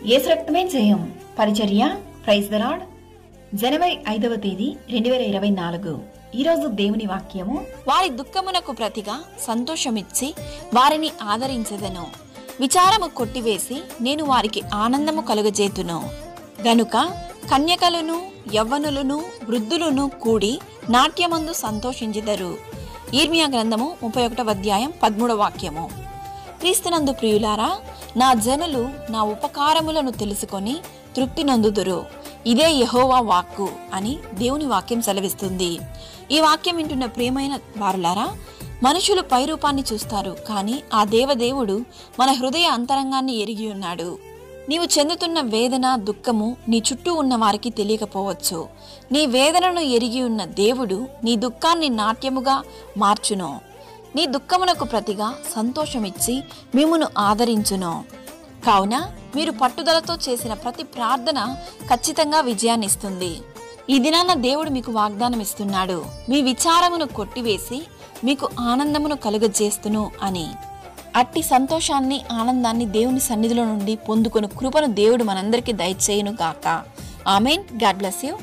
యేసు రక్తమే జయం. పరిచర్య ప్రైజ్ ద లార్డ్. జనవరి 5వ తేదీ 2024. ఈరోజు దేవుని వాక్యము, వారి దుఃఖమునకు ప్రతిగా సంతోషమిచ్చి వారిని ఆదరించెదను. విచారము కొట్టివేసి నేను వారికి ఆనందము కలుగజేతును. గనుక కన్యకలను యవ్వనులను వృద్ధులను కూడి నాట్యమందు సంతోషించెదరు. యిర్మీయా గ్రంథము 31వ అధ్యాయం 13వ వాక్యము. క్రీస్తునందు ప్రియులారా, నా జనులు నా ఉపకారములను తెలుసుకొని తృప్తి నొందుదురు. ఇదే యెహోవా వాక్కు అని దేవుని వాక్యం సెలవిస్తుంది. ఈ వాక్యం వింటున్న ప్రియమైన వారులారా, మనుషులు పైరూపాన్ని చూస్తారు, కానీ ఆ దేవదేవుడు మన హృదయ అంతరంగాన్ని ఎరిగి ఉన్నాడు. నీవు చెందుతున్న వేదన, దుఃఖము నీ చుట్టూ ఉన్న వారికి తెలియకపోవచ్చు. నీ వేదనను ఎరిగి ఉన్న దేవుడు నీ దుఃఖాన్ని నాట్యముగా మార్చును. నీ దుఃఖమునకు ప్రతిగా సంతోషమిచ్చి మిమ్మును ఆదరించును. కావున మీరు పట్టుదలతో చేసిన ప్రతి ప్రార్థన ఖచ్చితంగా విజయాన్నిస్తుంది. ఈ దినాన దేవుడు మీకు వాగ్దానం ఇస్తున్నాడు, మీ విచారమును కొట్టివేసి మీకు ఆనందమును కలుగజేస్తును అని. అట్టి సంతోషాన్ని, ఆనందాన్ని దేవుని సన్నిధిలో నుండి పొందుకుని కృపను దేవుడు మనందరికీ దయచేయును గాక. ఆమెన్. God bless you.